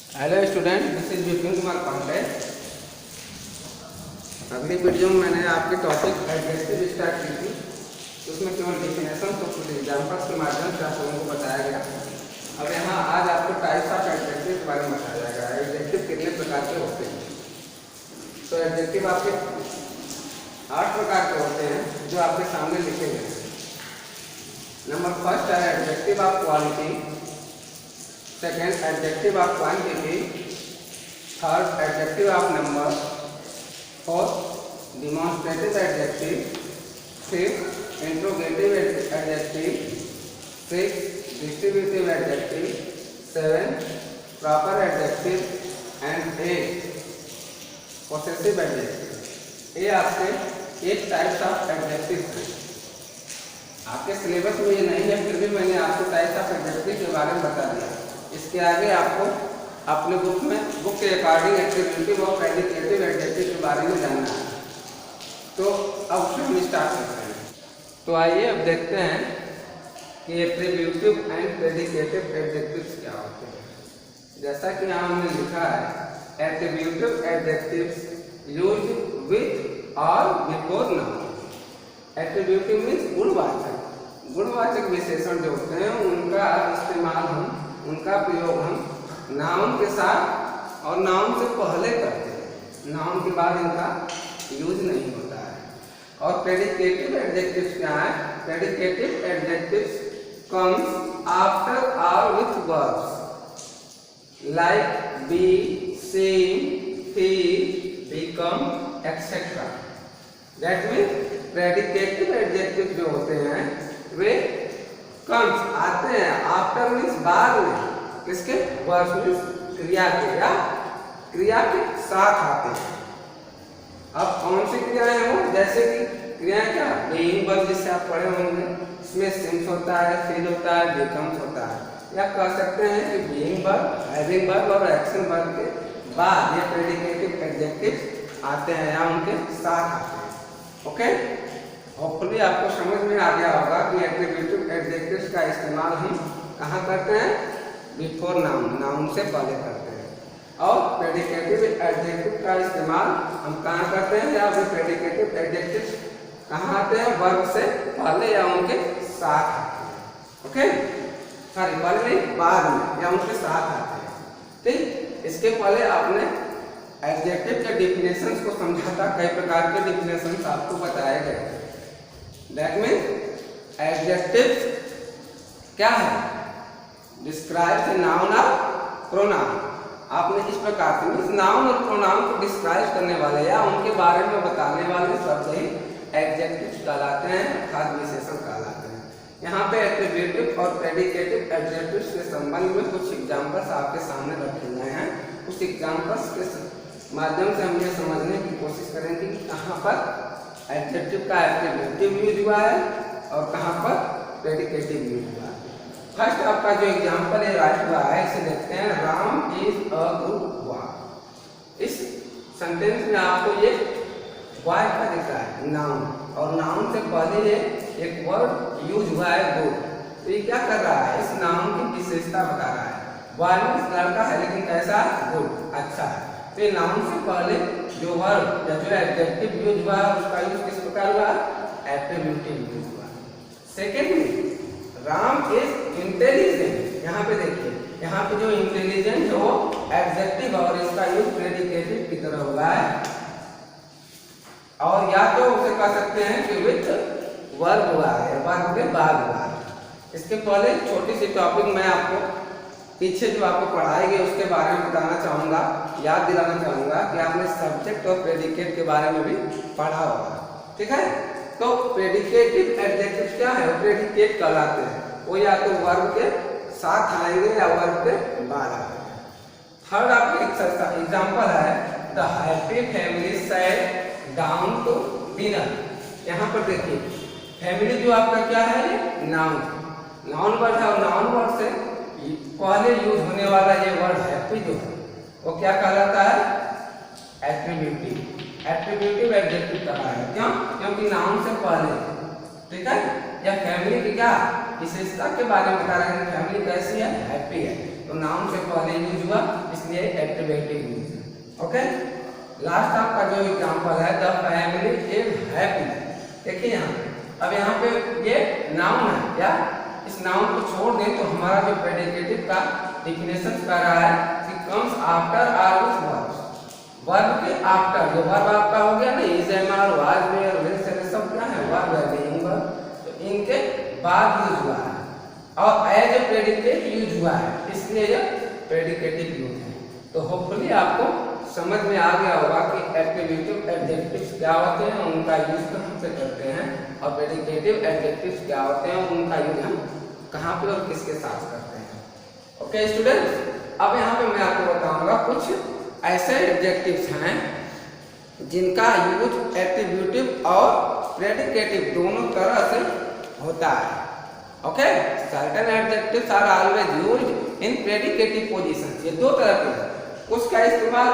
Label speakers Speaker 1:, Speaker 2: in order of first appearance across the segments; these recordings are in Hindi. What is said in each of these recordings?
Speaker 1: Hello student, this is Vipin Kumar Pandey. अगली वीडियो में मैंने आपके टॉपिक एडजेक्टिव स्टार्ट की थी, उसमें केवल डिफिनेशन तो कुछ एग्जाम्पल्स के माध्यम से आप लोगों को बताया गया। अब यहाँ आज आपको टाइप्स ऑफ एडजेक्टिव के बारे में बताया जाएगा। एडजेक्टिव कितने प्रकार के होते हैं। तो एडजेक्टिव आपके 8 प्रकार के होते हैं जो आपके सामने लिखे गए हैं। नंबर फर्स्ट है adjective of quality, second adjective of quantity, third adjective of number, fourth demonstrative adjective, fifth interrogative adjective, six distributive adjective, seven proper adjective and eight possessive adjective. ये आपके 8 टाइप्स ऑफ एडजेक्टिव हैं। आपके सिलेबस में ये नहीं है, फिर भी मैंने आपको टाइप्स ऑफ एडजेक्टिव के बारे में बता दिया। इसके आगे आपको अपने बुक के अकॉर्डिंग एट्रिब्यूटिव और प्रेडिकेटिव एडजेक्टिव के बारे में जानना है। तो अब हम स्टार्ट करते हैं। तो आइए अब देखते हैं कि एट्रिब्यूटिव एंड प्रेडिकेटिव एडजेक्टिव्स क्या होते हैं। जैसा कि यहाँ हमने लिखा है, एट्रिब्यूटिव एडजेक्टिव्स यूज्ड विथ और बिफोर नाउन। एट्रिब्यूटिव मीन्स गुणवाचक। गुणवाचक विशेषण जो होते हैं उनका प्रयोग हम नाउन के साथ और नाउन से पहले करते हैं। नाउन के बाद इनका यूज नहीं होता है। और प्रेडिकेटिव एडजेक्टिव्स क्या है? प्रेडिकेटिव एडजेक्टिव्स कम्स आफ्टर और with verbs like be, seem, feel, become etcetera. That means predicative adjective जो होते हैं वे कम्स आते हैं आफ्टर मीन्स बाद में, किसके? वर्ब्स मीन्स क्रिया के या क्रिया के साथ आते हैं। अब कौन सी क्रियाएं हो? जैसे कि क्रियाएं क्या? बीइंग वर्ब जिससे आप पढ़े होंगे, इसमें सिंस होता है, फील होता है, बिकम्स होता है। या कह सकते हैं कि बीइंग वर्ब, हैविंग वर्ब और एक्शन वर्ब के बाद ये प्रेडिकेटिव एडजेक्टिव्स आते हैं या उनके साथ आते हैं। ओके, होपफुली आपको समझ में आ गया होगा कि एट्रिब्यूटिव एडजेक्टिव्स का इस्तेमाल हम कहाँ करते हैं? बिफोर नाउन, नाउन से पहले करते हैं। और प्रेडिकेटिव एडजेक्टिव का इस्तेमाल हम कहाँ करते हैं? या फिर प्रेडिकेटिव एडजेक्टिव्स कहाँ आते हैं? वर्ब से पहले या उनके साथ आते हैं। ओके, सॉरी पहले नहीं, बाद में या उनके साथ आते हैं। ठीक, इसके पहले आपने एडजेक्टिव के डिफिनेशंस को समझा था। कई प्रकार के डिफिनेशंस आपको बताए गए। दैट मीन्स एडजेक्टिव्स क्या है? डिस्क्राइब द नाउन और प्रोनाउन। आपने इस प्रकार से मीन्स नाउन और प्रोनाउन को डिस्क्राइब करने वाले या उनके बारे में बताने वाले शब्द ही एडजेक्टिव्स कहलाते हैं, अर्थात विशेषण कहलाते हैं। यहाँ पे एट्रिब्यूटिव और प्रेडिकेटिव एडजेक्टिव्स के संबंध में कुछ एग्जाम्पल्स आपके सामने रखे गए हैं। उस एग्जाम्पल्स के माध्यम से हम ये समझने की कोशिश करेंगे कि कहाँ पर एडजेक्टिव का एट्रिब्यूटिव यूज हुआ है और कहाँ पर प्रेडिकेटिव यूज हुआ है। फर्स्ट आपका जो एग्जांपल है राइट हुआ है, इसे देखते हैं। Ram is a good boy. इस सेंटेंस में आपको ये बॉय का दिख रहा है नाउन, और नाउन से पहले ये एक वर्ड यूज हुआ है गुड। तो ये क्या कर रहा है? इस नाउन की विशेषता बता रहा है। बॉय मीन्स लड़का है, लेकिन कैसा? गुड, अच्छा है। तो ये नाउन से पहले जो वर्ड या जो एडजेक्टिव यूज हुआ है उसका यूज किस प्रकार हुआ? एट्रिब्यूटिव यूज हुआ। Secondly, Ram is intelligent. यहाँ पे देखिए, यहाँ पे जो इंटेलिजेंट है वो एडजेक्टिव और इसका यूज प्रेडिकेटिव की तरह हुआ है। और या तो उसे कह सकते हैं कि विथ वर्ब हुआ है, वर्ब के बाद हुआ है। इसके पहले छोटी सी टॉपिक मैं आपको पीछे जो आपको पढ़ाई गई उसके बारे में बताना चाहूँगा, याद दिलाना चाहूँगा कि आपने सब्जेक्ट और प्रेडिकेट के बारे में भी पढ़ा होगा। ठीक है, तो प्रेडिकेटिव एडजेक्टिव्स क्या है? प्रेडिकेट कहलाते हैं। वो या तो वर्ब के साथ आएंगे या वर्ब के बाद आएंगे। थर्ड आपका एग्जांपल है, the happy family sat down to dinner. यहाँ पर देखिए, फैमिली जो आपका क्या है? नाउन, नाउन वर्ड है। और नाउन वर्ड से पहले यूज होने वाला ये वर्ड हैप्पी जो है वो क्या कहलाता है? एट्रिब्यूटिव। एट्रिब्यूटिव एडजेक्टिव कहा है। क्यों? क्योंकि नाउन से पहले। ठीक है, या फैमिली की क्या विशेषता के बारे में बता रहे हैं? फैमिली कैसी है? हैप्पी है। तो नाउन से पहले यूज हुआ, इसलिए एक्टिवेटिव यूज है। ओके, लास्ट आपका जो एग्जांपल है, द फैमिली इज हैप्पी। देखिए यहाँ अब यहाँ पे ये नाउन है क्या, इस नाउन को छोड़ दें तो हमारा जो प्रेडिकेटिव का डिफिनेशन कर रहा है कि comes after or with verbs, verb के आफ्टर, जो वर्ब आपका हो गया ना, is am are was were will से सब क्या है, वर्ब है, बीइंग वर्ब, तो इनके बाद यूज हुआ है और एज ए प्रेडिकेट यूज हुआ है, इसलिए यह प्रेडिकेटिव यूज है। तो होपफुली आपको समझ में आ गया होगा कि एट्रिब्यूटिव एडजेक्टिव्स क्या होते हैं, उनका यूज कहाँ पे करते हैं, और प्रेडिकेटिव एडजेक्टिव्स क्या होते हैं, उनका यूज हम कहाँ पे और किसके साथ करते हैं। ओके स्टूडेंट्स, अब यहाँ पे मैं आपको बताऊंगा कुछ ऐसे एडजेक्टिव्स हैं जिनका यूज एट्रिब्यूटिव और प्रेडिकेटिव दोनों तरह से होता है। Okay, certain adjectives are always used in predicative positions, ये दो तरह के हैं, कुछ का इस्तेमाल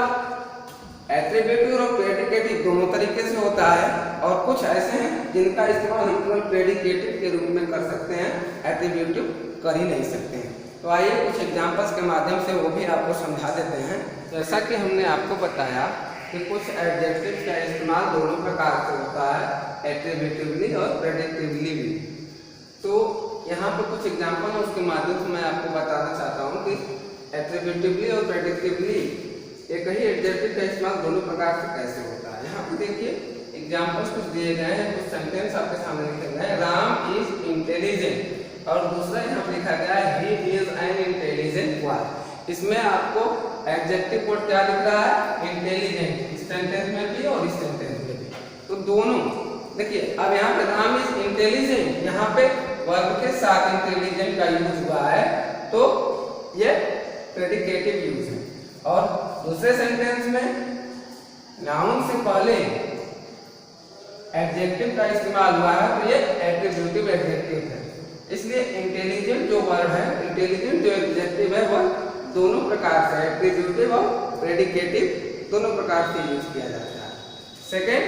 Speaker 1: एट्रिब्यूटिव और प्रेडिकेटिव दोनों तरीके से होता है, और कुछ ऐसे हैं जिनका इस्तेमाल केवल प्रेडिकेटिव के रूप में कर सकते हैं, एट्रिब्यूटिव कर ही नहीं सकते हैं। तो आइए कुछ एग्जांपल्स के माध्यम से वो भी आपको समझा देते हैं। जैसा कि हमने आपको बताया कि कुछ एडजेक्टिव्स का इस्तेमाल दोनों प्रकार से होता है, एट्रिब्यूटिवली और प्रेडिकेटिवली भी। तो यहाँ पे कुछ एग्जांपल है, उसके माध्यम से मैं आपको बताना चाहता हूँ कि एट्रिब्यूटिवली और प्रेडिक्टिवली एक ही एडजेक्टिव का इस्तेमाल दोनों प्रकार से कैसे होता है। यहाँ पे देखिए एग्जांपल्स कुछ दिए गए हैं, कुछ सेंटेंस आपके सामने लिखे गए हैं। राम इज इंटेलिजेंट, और दूसरा यहाँ पे लिखा गया है he is an intelligent boy. इसमें आपको एडजेक्टिव वर्ड क्या दिख रहा है, इंटेलिजेंट, इस सेंटेंस में भी और इस सेंटेंस में भी। तो दोनों देखिए, अब यहाँ पे राम इज इंटेलिजेंट, यहाँ पे वर्ब के साथ इंटेलिजेंट का यूज हुआ है, तो ये प्रेडिकेटिव यूज है। और दूसरे सेंटेंस में नाउन से पहले एडजेक्टिव का इस्तेमाल हुआ है, तो ये एट्रिब्यूटिव एडजेक्टिव है। इसलिए इंटेलिजेंट जो वर्ड है, इंटेलिजेंट जो एडजेक्टिव है, वह दोनों प्रकार से एट्रिब्यूटिव और प्रेडिकेटिव दोनों प्रकार से यूज किया जाता है। Second,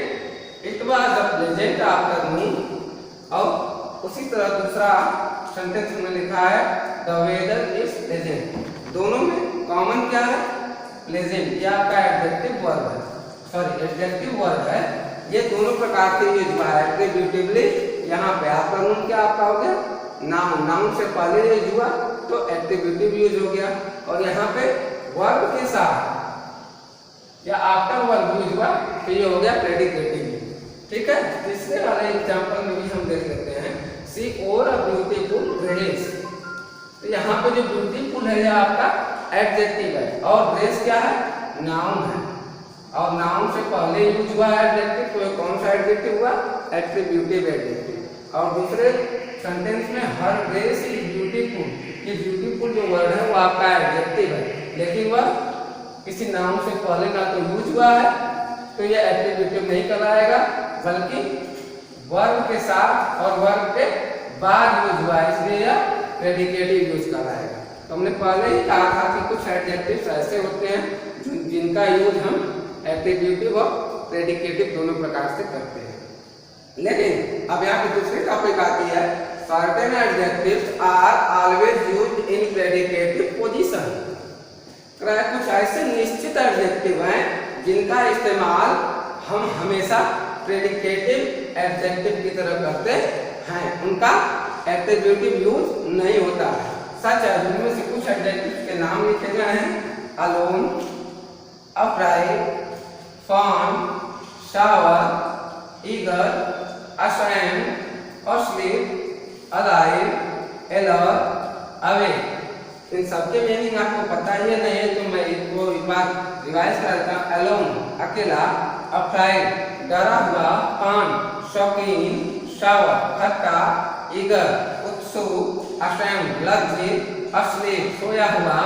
Speaker 1: it was a pleasant afternoon, और उसी तरह दूसरा सेंटेंस में लिखा है द वेदर इज प्लेजेंट। दोनों में कॉमन क्या है, प्लेजेंट, ये आपका एडजेक्टिव वर्ब है, सॉरी एडजेक्टिव वर्ब है, ये दोनों प्रकार से यूज हुआ है। एट्रिब्यूटिवली यहाँ पे आफ्टरनून क्या आपका हो गया, नाउन, नाउन से पहले यूज हुआ तो एट्रिब्यूटिव यूज हो गया, और यहाँ पे वर्ब के साथ या आफ्टर वर्ब यूज हुआ तो ये हो गया प्रेडिकेटिव। ठीक है, तीसरे वाले एग्जांपल में भी हम देख लेते हैं, सी ओवर अ ब्यूटीफुल ड्रेस। तो यहाँ पे जो ब्यूटीफुल है ये आपका एडजेक्टिव है, और ड्रेस क्या है, नाउन है, और नाउन से पहले यूज हुआ है एडजेक्टिव, तो कौन सा एडजेक्टिव हुआ, एट्रिब्यूटिव एडजेक्टिव। और दूसरे सेंटेंस में हर ड्रेस इज ब्यूटीफुल, ये ब्यूटीफुल जो वर्ड है वो आपका एडजेक्टिव है, लेकिन वह किसी नाउन से पहले ना तो यूज हुआ है, तो ये एट्रिब्यूटिव नहीं कहलाएगा, बल्कि वर्ब के साथ और वर्ब के बाद यूज हुआ है, इसलिए यह प्रेडिकेटिव यूज कहलाएगा। तो हमने पहले ही कहा था कि कुछ एडजेक्टिव्स ऐसे होते हैं जिनका यूज हम एट्रिब्यूटिव और प्रेडिकेटिव दोनों प्रकार से करते हैं। लेकिन अब यहाँ पे दूसरी टॉपिक आती है, certain adjectives are always used in predicative position. कुछ ऐसे निश्चित एडजेक्टिव हैं जिनका इस्तेमाल हम हमेशा प्रेडिकेटिव एडजेक्टिव की तरह करते हैं, उनका एट्रिब्यूटिव यूज नहीं होता है। सच है, जिनमें से कुछ एडजेक्टिव के नाम लिखे गए हैं, alone, upright, fond, shower, eager, ashamed, asleep, alive, alert, awake। इन सबके मीनिंग आपको पता ही नहीं है, तो मैं इसको एक बार रिवाइज करता हूँ। अलोन अकेला, अफ्राइड डरा हुआ, फन शौकीन, शावर खट्टा, ईगर उत्सुक, अशैम्ड लज्जित, अस्लीप सोया हुआ,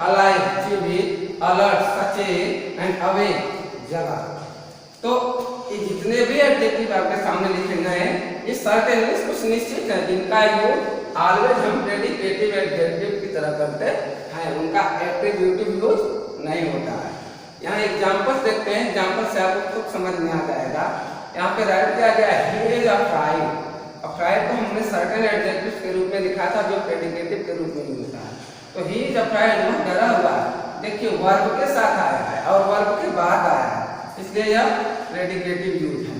Speaker 1: अलाइव जीवित, अलर्ट सचेत एंड अवेक जगा। तो ये जितने भी एडजेक्टिव आपके सामने लिखे गए हैं, ये सर्टेन कुछ निश्चित है जिनका यूज ऑलवेज हम प्रेडिकेटिव एडजेक्टिव की तरह करते हैं, उनका एट्रिब्यूटिव यूज नहीं होता है। यहाँ एग्जांपल्स देखते हैं, एग्जांपल से आपको खुद समझ में आ जाएगा। यहाँ पे राइट किया गया है ही इज अफ्राइड। अफ्राइड को हमने सर्टेन एडजेक्टिव के रूप में लिखा था जो प्रेडिकेटिव के रूप में यूज होता है। तो ही इज अफ्राइड वो डरा हुआ है। देखिए वर्ब के साथ आया है और वर्ब के बाद आया है, इसलिए यह प्रेडिकेटिव यूज है,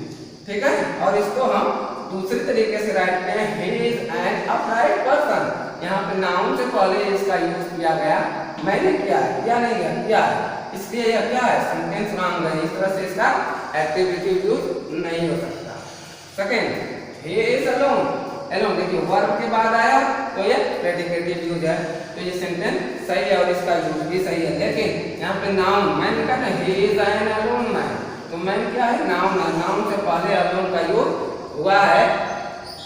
Speaker 1: ठीक है। और इसको हम दूसरे तरीके से राइट में he is an afraid person, यहाँ पे नाउन से पहले इसका यूज किया गया, मैंने किया है, किया नहीं है, किया है, इसलिए यह क्या है, सेंटेंस रॉन्ग है। इस तरह से इसका एक्टिविटी यूज नहीं हो सकता। Second, he is alone, alone देखिए वर्ब के बाद आया तो ये प्रेडिकेटिव यूज है, तो ये सेंटेंस सही है और इसका यूज भी सही है। लेकिन यहाँ पे नाउन मैंने कहा ना he is an alone man, तो मैन क्या है, नाउन है, नाउन से पहले अलोन का यूज हुआ है,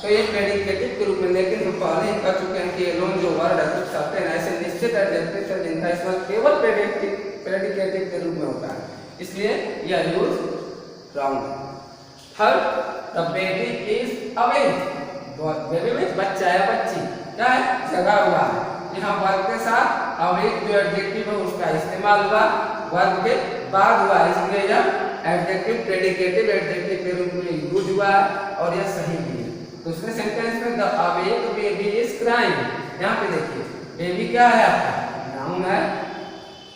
Speaker 1: तो ये प्रेडिकेटिव के रूप में। लेकिन हम पहले ही कह चुके हैं कि अलोन जो वर्ड है कुछ शब्द ऐसे निश्चित एडजेक्टिव है जिनका इस्तेमाल केवल प्रेडिकेटिव के रूप में होता है, इसलिए यह यूज रॉन्ग है। Third, the baby is awake, baby means बच्चा या बच्ची, क्या है, जगा हुआ है। यहाँ वर्ब के साथ अवेक जो एडजेक्टिव है उसका इस्तेमाल हुआ, वर्ब के बाद हुआ, इसलिए यह एडजेक्टिव प्रेडिकेटिव एडजेक्टिव के रूप में यूज हुआ और यह सही भी है। दूसरे सेंटेंस में the awake baby is crying, यहाँ पे देखिए बेबी क्या है आपका, नाउन है,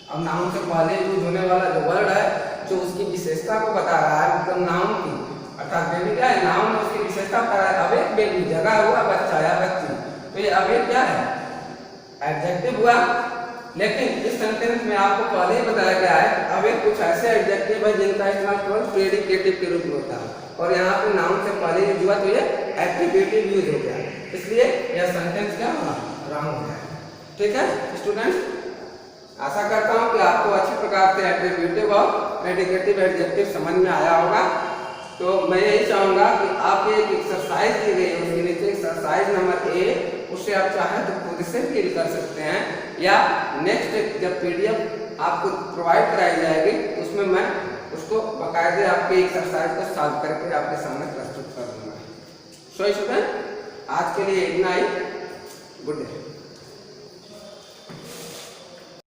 Speaker 1: अब नाउन से पहले यूज होने वाला जो वर्ड है जो उसकी विशेषता को बता रहा है, मतलब नाउन की, अर्थात बेबी क्या है, नाउन उसकी विशेषता बता रहा है। अवेक बेबी जगा हुआ बच्चा या बच्ची, तो ये अवेक क्या है, एडजेक्टिव हुआ। लेकिन इस सेंटेंस में आपको पहले ही बताया गया है अवेक कुछ ऐसे एडजेक्टिव है जिनका इस्तेमाल केवल प्रेडिकेटिव के रूप में होता है, और यहाँ पे नाउन से पहले यूज हुआ तो ये एक्टिवेटिव यूज हो गया, इसलिए यह सेंटेंस क्या हुआ, रॉन्ग है, ठीक है स्टूडेंट्स। आशा करता हूँ कि आपको अच्छी प्रकार से एट्रीब्यूटिव और प्रेडिकेटिव एडजेक्टिव समझ में आया होगा। तो मैं यही चाहूँगा कि आप एक एक्सरसाइज दी गई है, उसके नीचे एक्सरसाइज नंबर ए, उससे आप चाहें तो खुद से फिल कर सकते हैं, या नेक्स्ट जब पीडीएफ आपको प्रोवाइड कराई जाएगी उसमें मैं उसको बाकायदे आपके एक्सरसाइज को सॉल्व करके आपके सामने प्रस्तुत कर दूंगा। सो स्टूडेंट, आज के लिए इतना ही, गुड डे।